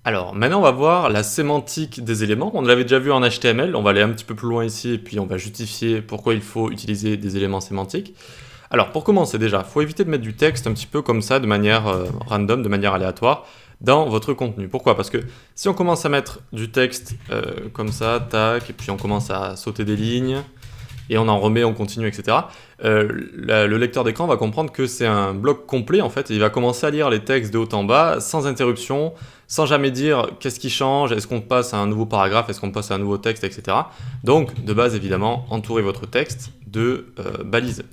Alors, maintenant, on va voir la sémantique des éléments. On l'avait déjà vu en HTML, on va aller un petit peu plus loin ici, et puis on va justifier pourquoi il faut utiliser des éléments sémantiques. Alors, pour commencer déjà, il faut éviter de mettre du texte un petit peu comme ça, de manière random, de manière aléatoire, dans votre contenu. Pourquoi? Parce que si on commence à mettre du texte comme ça, tac, et puis on commence à sauter des lignes, et on en remet, on continue, etc. Le lecteur d'écran va comprendre que c'est un bloc complet en fait, et il va commencer à lire les textes de haut en bas, sans interruption, sans jamais dire qu'est-ce qui change, est-ce qu'on passe à un nouveau paragraphe, est-ce qu'on passe à un nouveau texte, etc. Donc, de base évidemment, entourez votre texte de balises,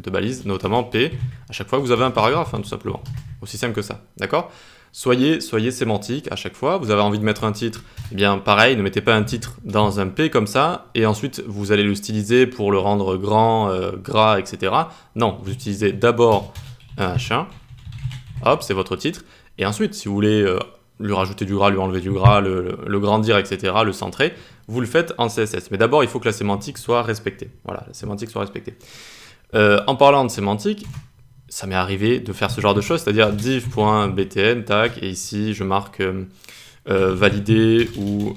notamment P, à chaque fois que vous avez un paragraphe, hein, tout simplement. Aussi simple que ça, d'accord? Soyez sémantique à chaque fois. Vous avez envie de mettre un titre, eh bien pareil, ne mettez pas un titre dans un P comme ça, et ensuite vous allez le styliser pour le rendre grand, gras, etc. Non, vous utilisez d'abord un H1, hop, c'est votre titre, et ensuite, si vous voulez lui rajouter du gras, lui enlever du gras, le grandir, etc., le centrer, vous le faites en CSS. Mais d'abord, il faut que la sémantique soit respectée. Voilà, la sémantique soit respectée. En parlant de sémantique, ça m'est arrivé de faire ce genre de choses, c'est-à-dire div.btn, tac, et ici je marque valider ou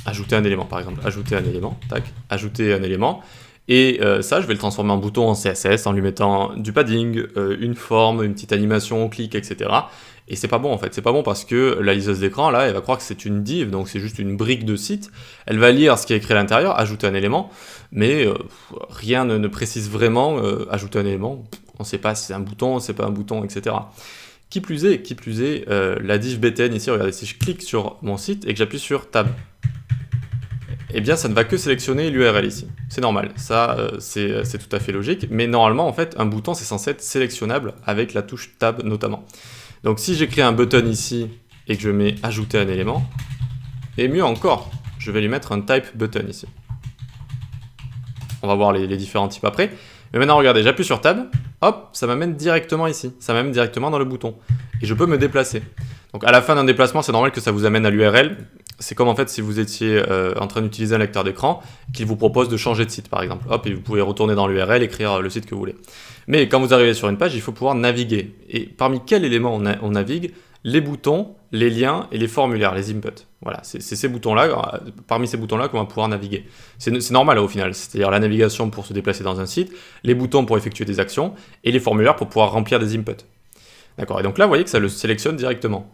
ajouter un élément, par exemple, ajouter un élément, tac, ajouter un élément, et ça je vais le transformer en bouton en CSS en lui mettant du padding, une forme, une petite animation, clic, etc. Et c'est pas bon en fait, c'est pas bon parce que la liseuse d'écran là, elle va croire que c'est une div, donc c'est juste une brique de site, elle va lire ce qui est écrit à l'intérieur, ajouter un élément, mais rien ne précise vraiment ajouter un élément. On ne sait pas si c'est un bouton, c'est pas un bouton, etc. Qui plus est, la div btn ici, regardez, si je clique sur mon site et que j'appuie sur Tab, eh bien ça ne va que sélectionner l'URL ici. C'est normal, ça c'est tout à fait logique, mais normalement en fait un bouton c'est censé être sélectionnable avec la touche Tab notamment. Donc si j'écris un button ici et que je mets ajouter un élément, et mieux encore, je vais lui mettre un type button ici. On va voir les différents types après. Mais maintenant, regardez, j'appuie sur Tab, hop, ça m'amène directement ici, ça m'amène directement dans le bouton. Et je peux me déplacer. Donc à la fin d'un déplacement, c'est normal que ça vous amène à l'URL. C'est comme en fait si vous étiez en train d'utiliser un lecteur d'écran, qu'il vous propose de changer de site par exemple. Hop, et vous pouvez retourner dans l'URL, écrire le site que vous voulez. Mais quand vous arrivez sur une page, il faut pouvoir naviguer. Et parmi quels éléments on navigue? Les boutons, les liens et les formulaires, les inputs. Voilà, c'est ces boutons-là, parmi ces boutons-là qu'on va pouvoir naviguer. C'est normal au final, c'est-à-dire la navigation pour se déplacer dans un site, les boutons pour effectuer des actions, et les formulaires pour pouvoir remplir des inputs. D'accord, et donc là, vous voyez que ça le sélectionne directement.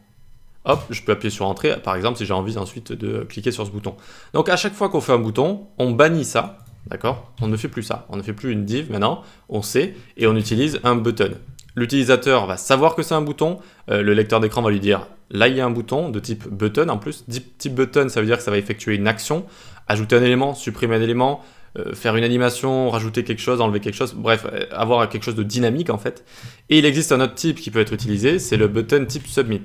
Hop, je peux appuyer sur Entrée, par exemple, si j'ai envie ensuite de cliquer sur ce bouton. Donc à chaque fois qu'on fait un bouton, on bannit ça, d'accord? On ne fait plus ça, on ne fait plus une div maintenant, on sait, et on utilise un button. L'utilisateur va savoir que c'est un bouton, le lecteur d'écran va lui dire là il y a un bouton de type button en plus. Type button, ça veut dire que ça va effectuer une action, ajouter un élément, supprimer un élément, faire une animation, rajouter quelque chose, enlever quelque chose, bref, avoir quelque chose de dynamique en fait. Et il existe un autre type qui peut être utilisé, c'est le button type submit.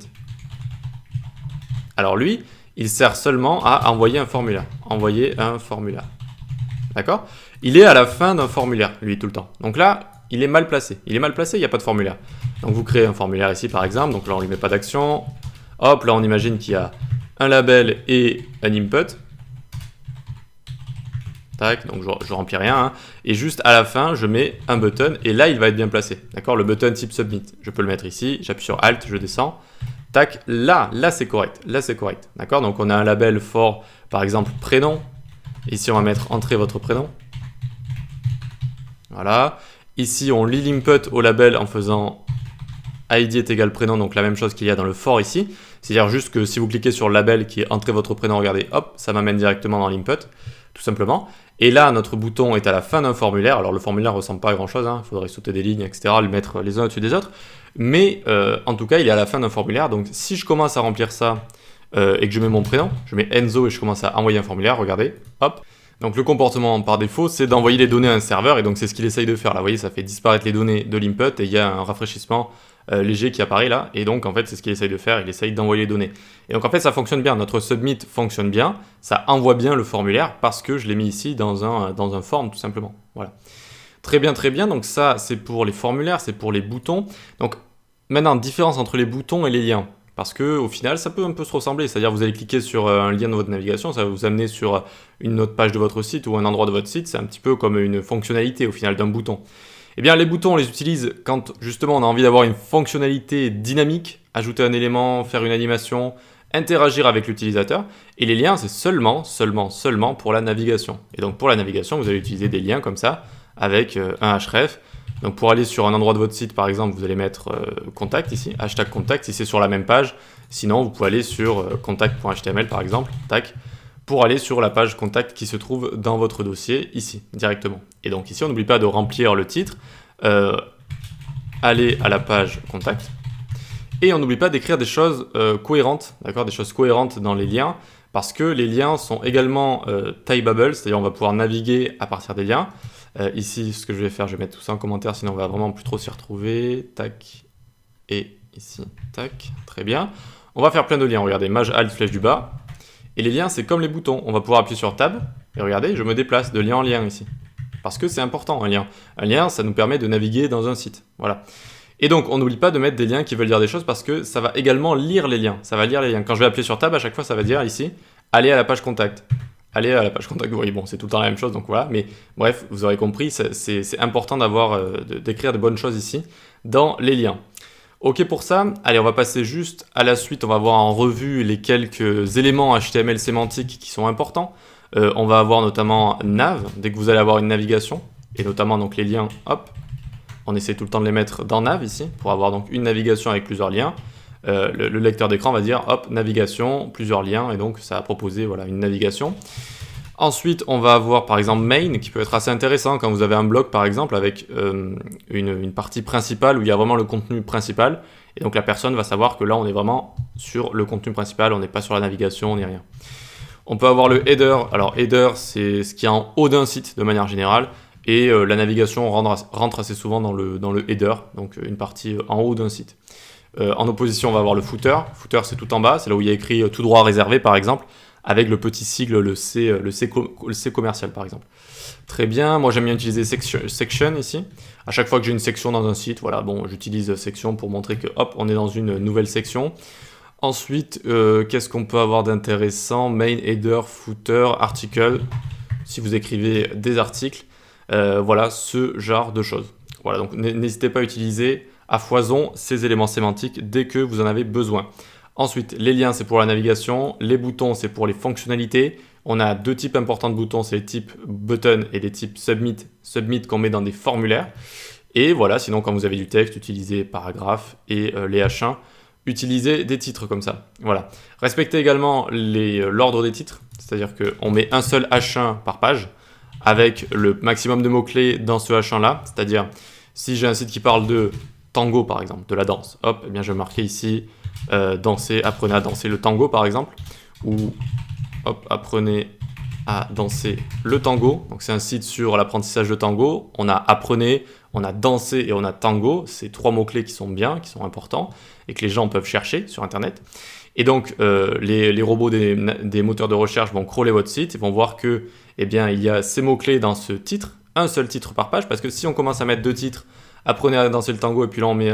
Alors lui, il sert seulement à envoyer un formulaire. Envoyer un formulaire. D'accord? Il est à la fin d'un formulaire, lui, tout le temps. Donc là, il est mal placé. Il est mal placé, il n'y a pas de formulaire. Donc vous créez un formulaire ici, par exemple. Donc là, on ne lui met pas d'action. Hop, là, on imagine qu'il y a un label et un input. Tac, donc je remplis rien. Hein. Et juste à la fin, je mets un button. Et là, il va être bien placé. D'accord? Le button type submit. Je peux le mettre ici. J'appuie sur Alt, je descends. Tac, là c'est correct. Là, c'est correct. D'accord? Donc on a un label for, par exemple, prénom. Ici, on va mettre entrer votre prénom. Voilà. Ici, on lit l'input au label en faisant ID est égal prénom, donc la même chose qu'il y a dans le for ici. C'est-à-dire juste que si vous cliquez sur le label qui est entrer votre prénom, regardez, hop, ça m'amène directement dans l'input, tout simplement. Et là, notre bouton est à la fin d'un formulaire. Alors, le formulaire ne ressemble pas à grand-chose, hein. Il faudrait sauter des lignes, etc., le mettre les uns au-dessus des autres. Mais en tout cas, il est à la fin d'un formulaire. Donc, si je commence à remplir ça et que je mets mon prénom, je mets Enzo et je commence à envoyer un formulaire, regardez, hop. Donc le comportement par défaut, c'est d'envoyer les données à un serveur, et donc c'est ce qu'il essaye de faire. Là, vous voyez, ça fait disparaître les données de l'input, et il y a un rafraîchissement léger qui apparaît là, et donc en fait, c'est ce qu'il essaye de faire, il essaye d'envoyer les données. Et donc en fait, ça fonctionne bien, notre submit fonctionne bien, ça envoie bien le formulaire, parce que je l'ai mis ici dans un form, tout simplement. Voilà. Très bien, donc ça, c'est pour les formulaires, c'est pour les boutons. Donc maintenant, différence entre les boutons et les liens. Parce qu'au final, ça peut un peu se ressembler. C'est-à-dire vous allez cliquer sur un lien de votre navigation, ça va vous amener sur une autre page de votre site ou un endroit de votre site. C'est un petit peu comme une fonctionnalité au final d'un bouton. Eh bien, les boutons, on les utilise quand justement on a envie d'avoir une fonctionnalité dynamique, ajouter un élément, faire une animation, interagir avec l'utilisateur, et les liens, c'est seulement pour la navigation. Et donc pour la navigation, vous allez utiliser des liens comme ça, avec un href. Donc pour aller sur un endroit de votre site, par exemple, vous allez mettre contact ici, hashtag contact, si c'est sur la même page. Sinon, vous pouvez aller sur contact.html, par exemple, tac, pour aller sur la page contact qui se trouve dans votre dossier, ici, directement. Et donc ici, on n'oublie pas de remplir le titre, aller à la page contact, et on n'oublie pas d'écrire des choses cohérentes, d'accord, des choses cohérentes dans les liens, parce que les liens sont également typeable, c'est-à-dire on va pouvoir naviguer à partir des liens. Ici, ce que je vais faire, je vais mettre tout ça en commentaire, sinon on va vraiment plus trop s'y retrouver. Tac, et ici, tac, très bien. On va faire plein de liens, regardez, maj alt flèche du bas. Et les liens, c'est comme les boutons, on va pouvoir appuyer sur tab, et regardez, je me déplace de lien en lien ici. Parce que c'est important, un lien. Un lien, ça nous permet de naviguer dans un site, voilà. Et donc, on n'oublie pas de mettre des liens qui veulent dire des choses parce que ça va également lire les liens. Ça va lire les liens. Quand je vais appuyer sur Tab, à chaque fois, ça va dire ici, aller à la page contact. Aller à la page contact. Oui, bon, c'est tout le temps la même chose, donc voilà. Mais bref, vous aurez compris, c'est important d'écrire de bonnes choses ici dans les liens. Ok pour ça. Allez, on va passer juste à la suite. On va voir en revue les quelques éléments HTML sémantiques qui sont importants. On va avoir notamment nav, dès que vous allez avoir une navigation, et notamment donc les liens, hop. On essaie tout le temps de les mettre dans nav ici, pour avoir donc une navigation avec plusieurs liens. Le lecteur d'écran va dire, hop, navigation, plusieurs liens, et donc ça va proposer voilà, une navigation. Ensuite, on va avoir par exemple main, qui peut être assez intéressant quand vous avez un blog par exemple, avec une partie principale où il y a vraiment le contenu principal. Et donc la personne va savoir que là, on est vraiment sur le contenu principal, on n'est pas sur la navigation, on n'est rien. On peut avoir le header. Alors header, c'est ce qui est en haut d'un site de manière générale. Et la navigation rentre assez souvent dans le header, donc une partie en haut d'un site. En opposition, on va avoir le footer. Footer, c'est tout en bas, c'est là où il y a écrit tout droit réservé, par exemple, avec le petit sigle, le C commercial, par exemple. Très bien, moi j'aime bien utiliser section ici. À chaque fois que j'ai une section dans un site, voilà, bon, j'utilise section pour montrer que, hop, on est dans une nouvelle section. Ensuite, qu'est-ce qu'on peut avoir d'intéressant? Main, header, footer, article. Si vous écrivez des articles, voilà, ce genre de choses. Voilà, donc n'hésitez pas à utiliser à foison ces éléments sémantiques dès que vous en avez besoin. Ensuite, les liens, c'est pour la navigation. Les boutons, c'est pour les fonctionnalités. On a deux types importants de boutons, c'est les types button et les types submit. Submit qu'on met dans des formulaires. Et voilà, sinon quand vous avez du texte, utilisez paragraphe et les H1, utilisez des titres comme ça. Voilà. Respectez également l'ordre des titres, c'est-à-dire qu'on met un seul H1 par page, avec le maximum de mots-clés dans ce H1 là, c'est-à-dire si j'ai un site qui parle de tango par exemple, de la danse, hop, eh bien je vais marquer ici danser, apprenez à danser le tango par exemple, ou hop, apprenez à danser le tango, donc c'est un site sur l'apprentissage de tango, on a apprenez, on a dansé et on a tango, c'est trois mots-clés qui sont bien, qui sont importants, et que les gens peuvent chercher sur internet. Et donc, les robots des moteurs de recherche vont crawler votre site et vont voir que, eh bien, il y a ces mots-clés dans ce titre, un seul titre par page, parce que si on commence à mettre deux titres, apprenez à danser le tango, et puis là on met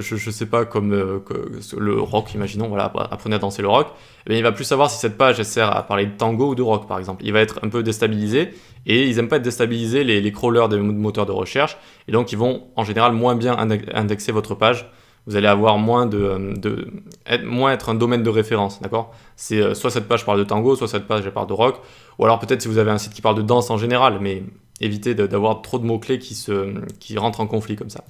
je sais pas, comme le rock, imaginons, voilà, apprenez à danser le rock, eh bien, il va plus savoir si cette page elle sert à parler de tango ou de rock, par exemple. Il va être un peu déstabilisé, et ils n'aiment pas être déstabilisés, les crawlers des moteurs de recherche, et donc ils vont en général moins bien indexer votre page. Vous allez avoir moins être un domaine de référence, d'accord? C'est soit cette page parle de tango, soit cette page elle parle de rock, ou alors peut-être si vous avez un site qui parle de danse en général, mais évitez d'avoir trop de mots-clés qui rentrent en conflit comme ça.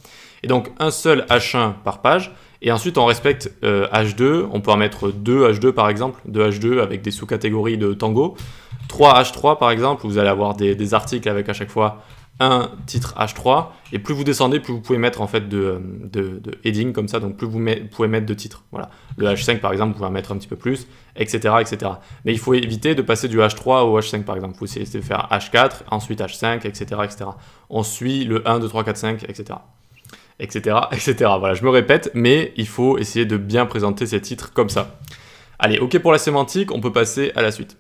Et donc un seul H1 par page, et ensuite on respecte H2, on peut en mettre 2 H2 par exemple, 2 H2 avec des sous-catégories de tango, 3 H3 par exemple, où vous allez avoir des articles avec à chaque fois un titre H3, et plus vous descendez, plus vous pouvez mettre en fait de heading comme ça, donc plus vous pouvez mettre de titres. Voilà. Le H5 par exemple, vous pouvez en mettre un petit peu plus, etc., etc. Mais il faut éviter de passer du H3 au H5 par exemple. Vous essayez de faire H4, ensuite H5, etc., etc. On suit le 1, 2, 3, 4, 5, etc. etc., etc. Voilà, je me répète, mais il faut essayer de bien présenter ces titres comme ça. Allez, ok pour la sémantique, on peut passer à la suite.